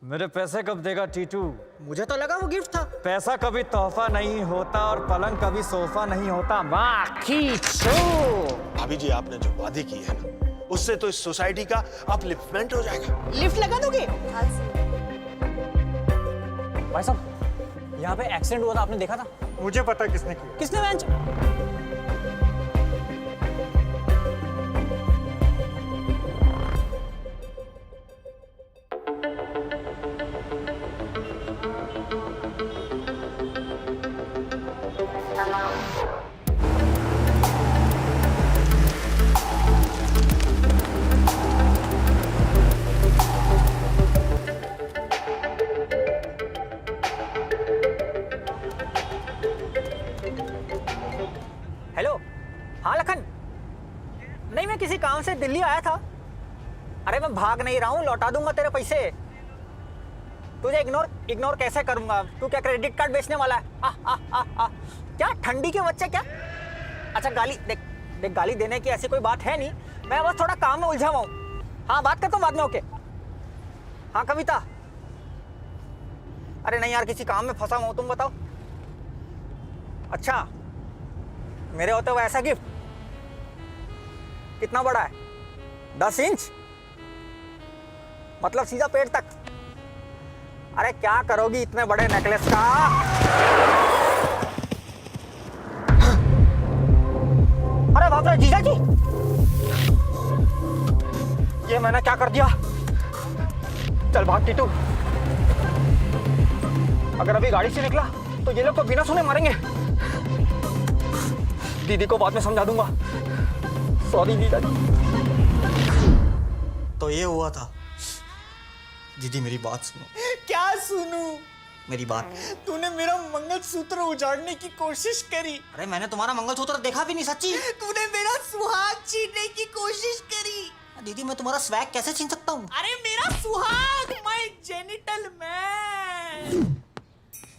मेरे पैसे कब देगा टीटू? मुझे तो लगा वो गिफ्ट था। पैसा कभी तोहफा नहीं होता और पलंग कभी सोफा नहीं होता। माँ खींचो। भाभी जी, आपने जो वादे किए हैं ना, उससे तो इस सोसाइटी का अपलिफ्टमेंट हो जाएगा। लिफ्ट लगा दोगे? भाई साहब, यहाँ पे एक्सीडेंट हुआ था, आपने देखा था? मुझे पता किसने किया। किसने बेंच? हेलो, हाँ लखन। नहीं, मैं किसी काम से दिल्ली आया था। अरे मैं भाग नहीं रहा हूँ, लौटा दूंगा तेरे पैसे। तुझे इग्नोर कैसे करूंगा? तू क्या क्रेडिट कार्ड बेचने वाला है? क्या ठंडी के बच्चे क्या? अच्छा गाली देख, गाली देने की ऐसी कोई बात है नहीं। मैं बस थोड़ा काम में उलझा हुआ हूँ। हाँ, बात करता हूँ बाद में। ओके। हाँ कविता। अरे नहीं यार, किसी काम में फंसा हूँ, तुम बताओ। अच्छा, मेरे होते हुए ऐसा गिफ्ट कितना बड़ा है? 10 इंच? मतलब सीधा पेट तक? अरे क्या करोगी इतने बड़े नेकलेस का? अरे बाप रे जीजा जी, ये मैंने क्या कर दिया? चल भाग टीटू। अगर अभी गाड़ी से निकला तो ये लोग तो बिना सुने मारेंगे। दीदी को बाद में समझा दूंगा। सॉरी जीजा जी। तो ये हुआ था। दीदी मेरी बात सुनो। क्या सुनूं? मेरी बात। तूने मेरा मंगलसूत्र उजाड़ने की कोशिश करी। अरे मैंने तुम्हारा मंगलसूत्र देखा भी नहीं, सच्ची। तूने मेरा सुहाग छीनने की कोशिश करी। दीदी मैं तुम्हारा स्वैग कैसे छीन सकता हूँ? अरे मेरा सुहाग, माय जेनिटल मैन।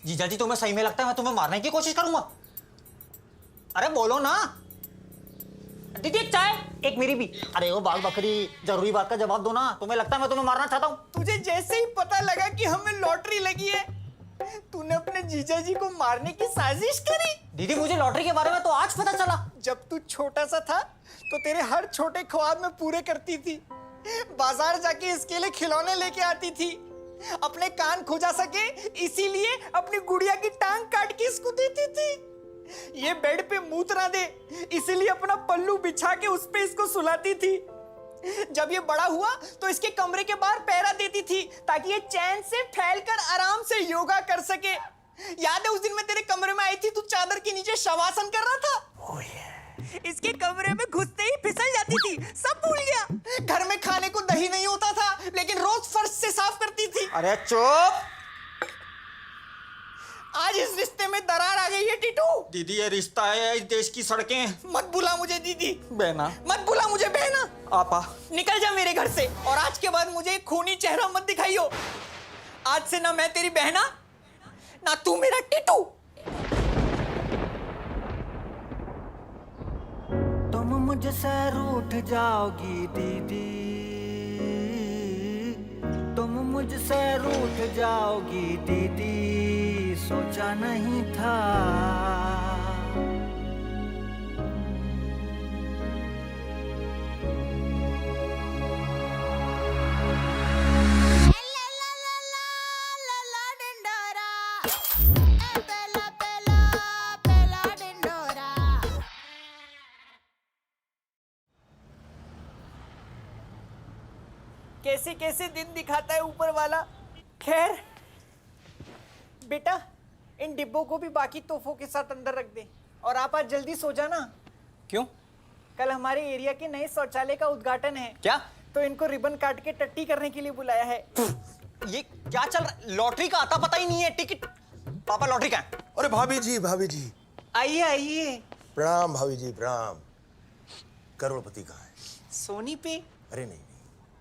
जीजा जी तुम्हें सही में लगता है मैं तुम्हें मारने की कोशिश करूंगा? अरे बोलो ना। दीदी एक चाय, एक मेरी भी। अरे वो बाल बकरी, जरूरी बात का जवाब दो ना। तुम्हें लगता है मैं तुम्हें मारना चाहता हूँ? तुझे जैसे ही पता लगा कि हमें लॉटरी लगी है, तूने अपने जीजा जी को मारने की साजिश करी। दीदी मुझे लॉटरी के बारे में तो आज पता चला। जब तू छोटा सा था तो तेरे हर छोटे ख्वाब में पूरे करती थी। बाजार जाके इसके लिए खिलौने लेके आती थी। अपने कान खुजा सके इसीलिए अपनी गुड़िया की टांग काट के इसको देती थी। ये बेड पे मूत्र ना दे इसीलिए अपना पल्लू बिछा के उस पे इसको सुलाती थी। जब ये बड़ा हुआ तो इसके कमरे के बाहर पैरा देती थी ताकि ये चैन से फैलकर आराम से योगा कर सके। याद है उस दिन मैं तेरे कमरे में आई थी, तू चादर के नीचे शवासन कर रहा था। इसके कमरे में घुसते ही फिसल जाती थी, सब भूल गया। घर में खाने को दही नहीं होता था लेकिन रोज फर्श से साफ करती थी। अरे चुप। आज इस रिश्ते में दरार आ गई है टीटू। दीदी ये रिश्ता है, इस देश की सड़कें। मत बुला मुझे दीदी। बहना। मत बुला मुझे बहना। आपा। निकल जा मेरे घर से और आज के बाद मुझे खूनी चेहरा मत दिखाइयो। आज से ना मैं तेरी बहना ना तू मेरा टीटू। तुम मुझसे रूठ जाओगी दीदी, तुम मुझसे रूठ जाओगी दीदी, सोचा नहीं था। कैसे कैसे दिन दिखाता है ऊपर वाला। खैर बेटा, इन डिब्बों को भी बाकी तोहफों के साथ अंदर रख दे और आप आज जल्दी सो जाना। क्यों? कल हमारे एरिया के नए शौचालय का उद्घाटन है। क्या? तो इनको रिबन काट के टट्टी करने के लिए बुलाया है। ये क्या चल रहा है? लॉटरी का आता पता ही नहीं है। टिकट पापा, लॉटरी का है? अरे भाभी जी आइए आइए। प्रणाम। भाभी जी प्रणाम। करोड़पति कहाँ है? सोनी पे। अरे नहीं,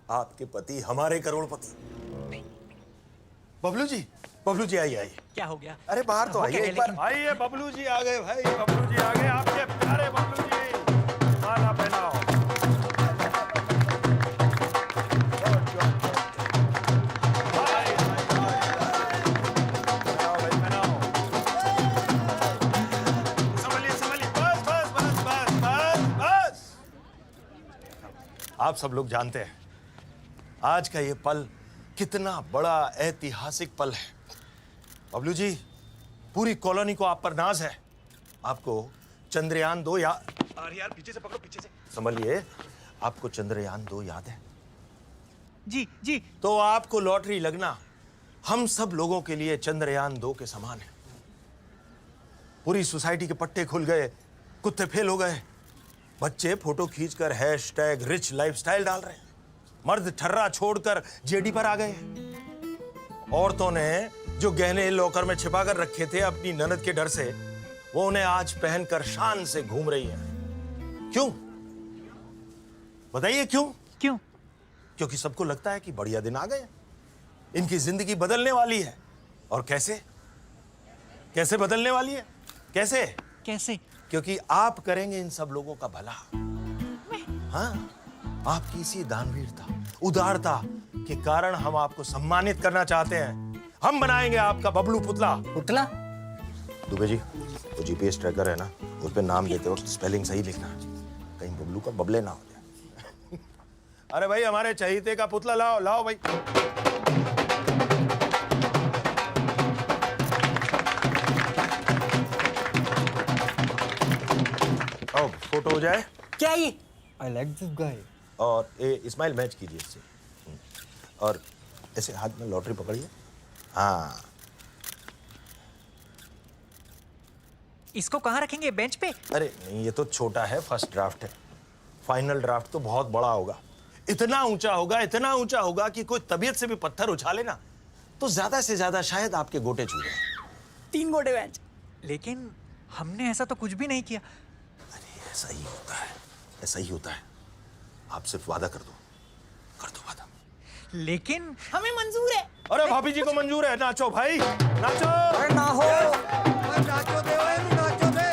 आपके पति हमारे करोड़पति। बबलू जी आइए। क्या हो गया? अरे बाहर तो आइए एक बार। आइए बबलू जी आ गए भाई। बबलू जी आ गए, आपके प्यारे बबलू जी। खाना पहनाओ। हाय, हाय। आप सब लोग जानते हैं आज का ये पल कितना बड़ा ऐतिहासिक पल है। बबलू जी, पूरी कॉलोनी को आप पर नाज है। आपको चंद्रयान 2 अरे यार पीछे से पकड़ो, पीछे से संभलिए। आपको चंद्रयान 2 याद है? जी जी। तो आपको लॉटरी लगना हम सब लोगों के लिए चंद्रयान 2 के समान है। पूरी सोसाइटी के पट्टे खुल गए, कुत्ते फेल हो गए, बच्चे फोटो खींचकर हैशटैग रिच लाइफस्टाइल डाल रहे हैं, मर्द ठर्रा छोड़कर जेडी पर आ गए हैं। औरतों ने जो गहने लॉकर में छिपा कर रखे थे अपनी ननद के डर से, वो उन्हें आज पहनकर शान से घूम रही हैं। क्यों बताइए क्यों? क्यों? क्योंकि सबको लगता है कि बढ़िया दिन आ गए, इनकी जिंदगी बदलने वाली है। और कैसे कैसे बदलने वाली है? कैसे कैसे? क्योंकि आप करेंगे इन सब लोगों का भला। हाँ, आपकी इसी दानवीरता, उदारता के कारण हम आपको सम्मानित करना चाहते हैं। हम बनाएंगे आपका बबलू पुतला। पुतला? दुबे जी, वो जीपीएस ट्रैकर है ना, उस पे नाम देते वक्त स्पेलिंग सही लिखना, कहीं बबलू का बबले ना हो जाए। अरे भाई, हमारे चहीते का पुतला लाओ, लाओ भाई। आओ, फोटो हो जाए। क्या ये? I like this guy. और ये स्माइल मैच कीजिए इससे। और ऐसे हाथ में लॉटरी पकड़िए। हाँ, इसको कहाँ रखेंगे? बेंच पे? अरे नहीं, ये तो छोटा है, फर्स्ट ड्राफ्ट है। फाइनल ड्राफ्ट तो बहुत बड़ा होगा, इतना ऊंचा होगा, इतना ऊंचा होगा कि कोई तबीयत से भी पत्थर उछाले ना तो ज्यादा से ज्यादा शायद आपके गोटे छू जाए। 3 गोटे बेंच। लेकिन हमने ऐसा तो कुछ भी नहीं किया। अरे ऐसा ही होता है, ऐसा ही होता है। आप सिर्फ वादा कर दो वादा। लेकिन हमें मंजूर है। अरे भाभी जी को मंजूर है, नाचो भाई, नाचो। अरे ना हो। नाचो दे, नाचो दे।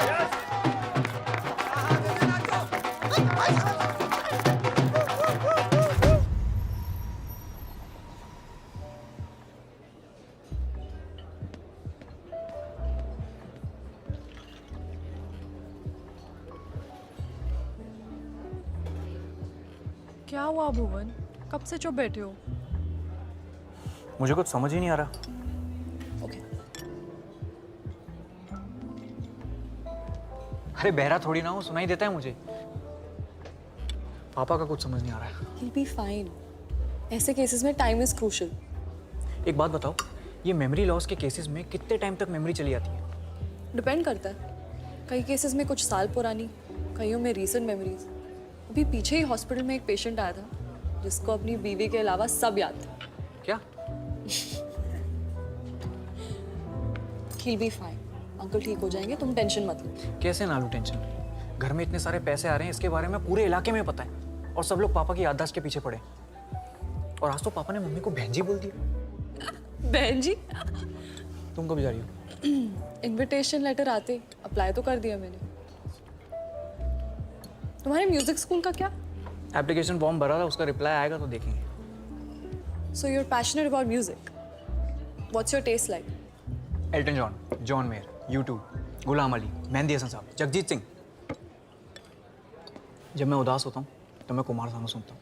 क्या हुआ भुवन? कब से चुप बैठे हो? मुझे कुछ समझ ही नहीं आ रहा। ओके। अरे बहरा थोड़ी ना हूँ, सुनाई देता है मुझे। पापा का कुछ समझ नहीं आ रहा है। He'll be fine. ऐसे केसेस में टाइम इज क्रूशियल। एक बात बताओ, ये मेमोरी लॉस के केसेस में कितने टाइम तक मेमोरी चली जाती है? डिपेंड करता है। कई केसेस में कुछ साल पुरानी, कईयों में रीसेंट मेमोरीज। अभी पीछे ही हॉस्पिटल में एक पेशेंट आया था जिसको अपनी बीवी के अलावा सब याद था। क्या? He'll be fine. अंकल ठीक हो जाएंगे, तुम टेंशन मत लो। कैसे ना लूं टेंशन? घर में इतने सारे पैसे आ रहे हैं, इसके बारे में पूरे इलाके में पता है, और सब लोग पापा की याददाश्त के पीछे पड़े। और आज तो पापा ने मम्मी को बहन जी बोल दिया। बहन जी? तुम कब जा रही हो? इनविटेशन लेटर आते अप्लाई तो कर दिया मैंने। तुम्हारे म्यूजिक स्कूल का क्या? एप्लीकेशन फॉर्म भरा था, उसका रिप्लाई आएगा तो देखेंगे। So you're passionate about music. What's your taste like? Elton John, John Mayer, U2, Ghulam Ali, Mehdi Hassan sahab, Jagjit Singh. जब मैं उदास होता हूँ तो मैं कुमार सानू सुनता हूँ,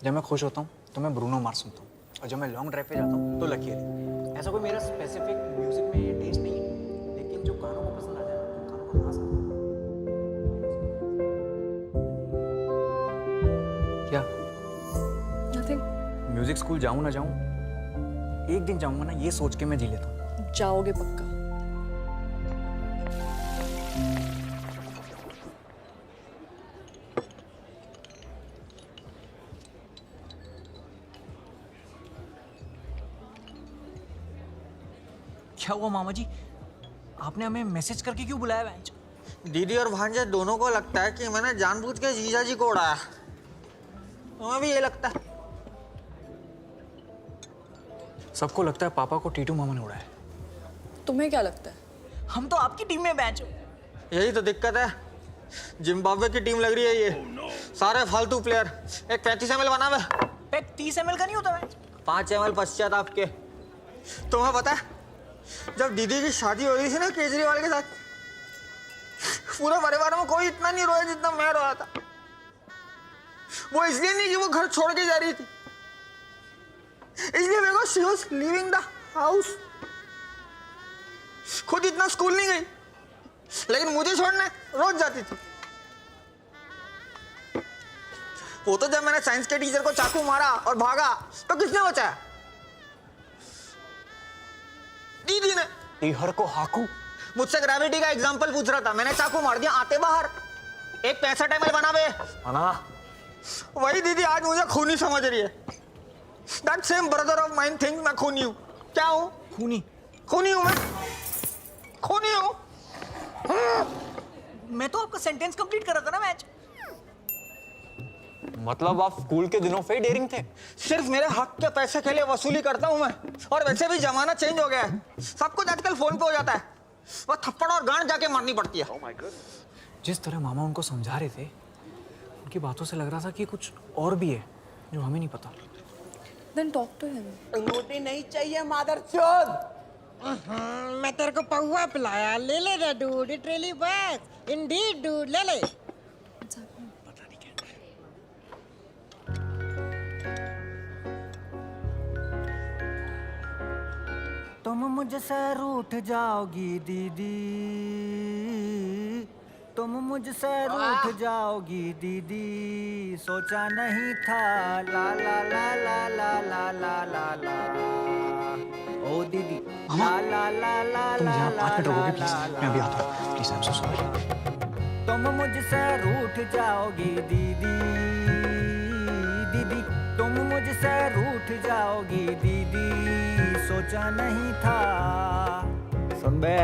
जब मैं खुश होता हूँ तो मैं ब्रूनो मार्स सुनता हूँ, और जब मैं लॉन्ग ड्राइव पे जाता हूँ तो लकी अली। ऐसा कोई मेरा स्पेसिफिक म्यूजिक में टेस्ट नहीं है, लेकिन जो कानों को पसंद आ जाए ना, कानों को रास आता है। क्या? Nothing. म्यूजिक स्कूल जाऊँ ना जाऊँ, एक दिन जाऊँगा ना, ये सोच के मैं जी लेता हूँ। जाओगे पक्का? क्या हुआ मामा जी? आपने हमें मैसेज करके क्यों बुलाया बेंच? दीदी और भांजे दोनों को लगता है कि मैंने जानबूझ के जीजा जी को उड़ाया। तुम्हें भी ये लगता है? सबको लगता है पापा को टीटू मामा ने उड़ाया। तुम्हें क्या लगता है? हम तो आपकी टीम में बेंच हो। यही तो दिक्कत है, जिम्बाब्वे की टीम लग रही है ये। सारे फालतू प्लेयर। एक 35 ml बना हुआ है। पैक 30 ml का नहीं होता बेंच? 5 ml पश्चात आपके। तुम्हें पता है, जब दीदी की शादी हो रही थी ना केजरीवाल के साथ, पूरे परिवार में कोई इतना नहीं रोया जितना मैं रोया था। वो इसलिए नहीं कि वो घर छोड़ के जा रही थी, इसलिए because she was leaving the house. खुद इतना स्कूल नहीं गई, लेकिन मुझे छोड़ने रोज जाती थी। वो तो जब मैंने साइंस के टीचर को चाकू मारा और भागा तो किसने बचाया? दीदी ने। टीहर को हाकू? मुझसे ग्रेविटी का एग्जांपल पूछ रहा था, मैंने चाकू मार दिया, आते बाहर। एक 65 ml बना बे। मना। वही दीदी आज मुझे खूनी समझ रही है। That same brother of mine thinks मैं खूनी हूँ। क्या हूँ? खूनी? खूनी हूँ मैं, खूनी हूँ। मैं तो आपका सेंटेंस कंप्लीट कर रहा था ना मैच। मतलब आप स्कूल के दिनों से ही डेयरिंग थे? सिर्फ मेरे हक के पैसे के लिए वसूली करता हूँ मैं। और वैसे भी जमाना चेंज हो गया है, सब कुछ आजकल फोन पे हो जाता है। वो थप्पड़ और गांड जाके मारनी पड़ती है। जिस तरह मामा उनको समझा रहे थे, उनकी बातों से लग रहा था कि कुछ और भी है जो हमें नहीं पता। Then talk to him. रोटी नहीं चाहिए मादरचोद। मैं तेरे को पौवा पिलाया, ले ले रे dude, it really works. Indeed dude, ले ले। What's happening? तुम मुझसे रूठ जाओगी दीदी, तुम मुझसे रूठ जाओगी दीदी, सोचा नहीं था। ला ला ला ला ला ला ला ला ला ओ दीदी। ला ला ला ला तुम ला यहाँ ला 5 मिनट रुकोगे ला प्लीज? ला मैं अभी आता हूँ। Please, I am so sorry. तुम मुझसे रूठ जाओगी दीदी, दीदी तुम मुझसे रूठ जाओगी दीदी, सोचा नहीं था। सुन बे,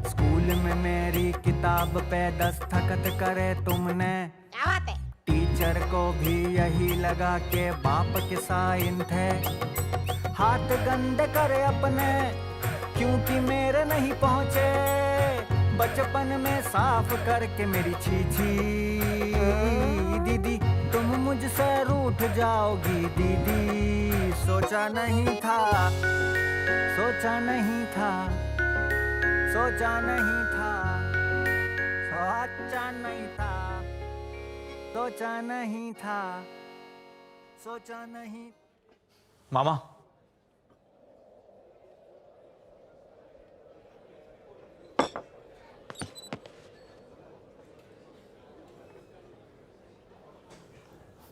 स्कूल में मेरी किताब पे दस्तखत करे तुमने, क्या बात है? टीचर को भी यही लगा के बाप के साइन थे। हाथ गंदे करे अपने क्योंकि मेरे नहीं पहुंचे, बचपन में साफ करके मेरी छीछी। दीदी तुम मुझसे रूठ जाओगी दीदी, सोचा नहीं था, सोचा नहीं था, सोचा नहीं था, सोचा नहीं था, सोचा नहीं था, सोचा नहीं। मामा,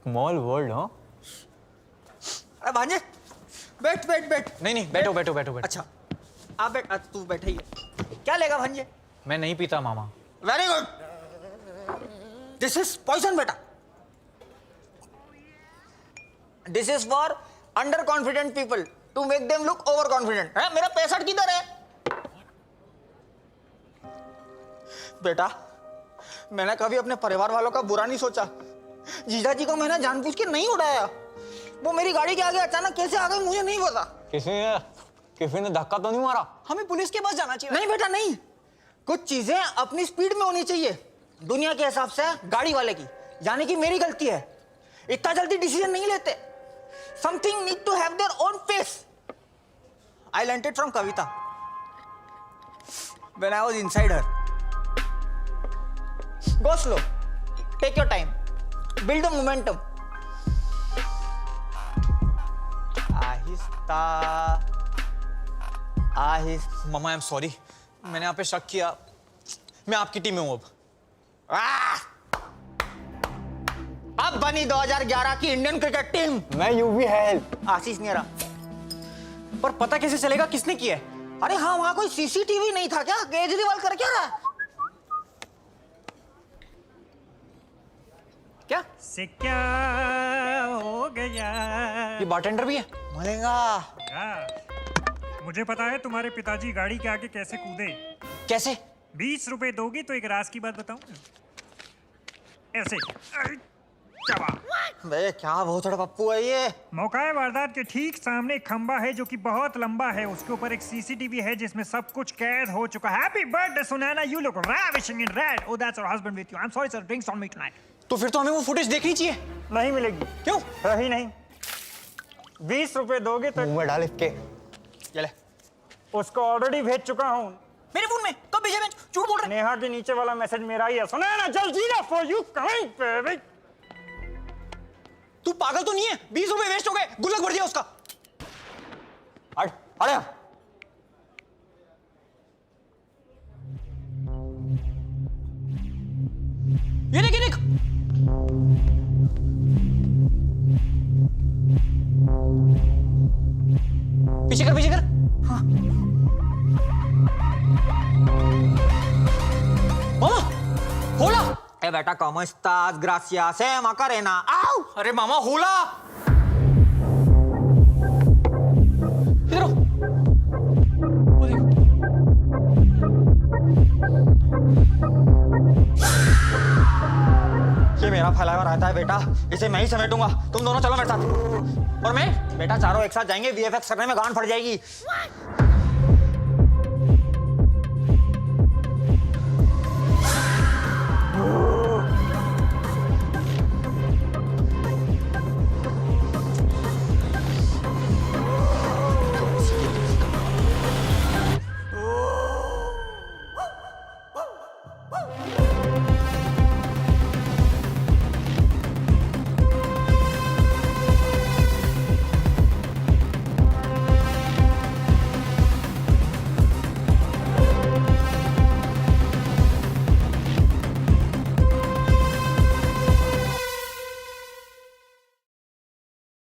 स्मॉल वर्ल्ड। हाँ, अरे भांजे, बैठ बैठ बैठ। नहीं नहीं, बैठो बैठो बैठो बैठो। अच्छा आप बैठ, तू बैठे ही है। क्या लेगा भांजे? मैं नहीं पीता मामा। Very good, this is poison बेटा। This is for under confident people to make them look over confident. है मेरा 65 किधर है बेटा? मैंने कभी अपने परिवार वालों का बुरा नहीं सोचा। जीजा जी को मैंने जानबूझ के नहीं उड़ाया। वो मेरी गाड़ी के आगे अचानक कैसे आ गई मुझे नहीं पता। किसी ने धक्का तो नहीं मारा? हमें पुलिस के पास जाना चाहिए। नहीं बेटा नहीं, कुछ चीजें अपनी स्पीड में होनी चाहिए, दुनिया के हिसाब से गाड़ी वाले की। यानी कि मेरी गलती है, इतना जल्दी डिसीजन नहीं लेते। Something need to have their own pace. I learned it from Kavita when I was inside her. Go slow, take your time, build the momentum. आहिस्ता आहिस्ता। मामा, आई एम सॉरी, मैंने आप पे शक किया। मैं आपकी टीम में हूं अब। अब बनी 2011 की इंडियन क्रिकेट टीम। मैं यूवी हेल्प। आशीष नेहरा। पर पता कैसे चलेगा किसने किया है? अरे हाँ, वहां कोई सीसीटीवी नहीं था क्या? केजरीवाल कर क्या रहा है? क्या से क्या हो गया? ये बारटेंडर भी है? मलेगा। मुझे पता है तुम्हारे पिताजी गाड़ी के आगे कैसे कूदे। कैसे? 20 रुपए दोगी तो एक राज की बात बताऊं? ऐसे। चबा। बे क्या भोसड़ा पप्पू है ये? मौका वारदात के ठीक सामने एक खंबा है जो कि बहुत लंबा है। उसके ऊपर एक सीसीटीवी है जिसमें सब कुछ कैद हो चुका है। Happy birthday Sunaina, you look ravishing in red. Oh, that's your husband with you. I'm sorry sir, drinks on me tonight. तो फिर तो हमें वो फुटेज देखनी चाहिए। नहीं मिलेगी। क्यों? रही नहीं। 20 रुपए दोगे तो मुंह में डाल इसके। ये ले। उसको ऑलरेडी भेज चुका हूँ। मेरे फोन में कब भेजे? मैं झूठ बोल रहा है। नेहा के नीचे वाला मैसेज मेरा ही है। सुनैना जल्दी ना, for you coming baby. तू पागल तो नहीं है? 20 रुपए वेस्ट हो गए, गुल्लक भर दिया उसका। हट हट यहाँ। ये देख, ये देख। पीछे कर, पीछे कर। हाँ। मामा, होला। ए बेटा, ¿cómo estás? Gracias, Macarena. आओ। अरे मामा, होला। इधर आओ। वो देख। ये मेरा फैलाया हुआ रहता है बेटा, इसे मैं ही समेटूंगा। तुम दोनों चलो मेरे साथ। और मैं बेटा, चारों एक साथ जाएंगे, VFX करने में गांड फट जाएगी।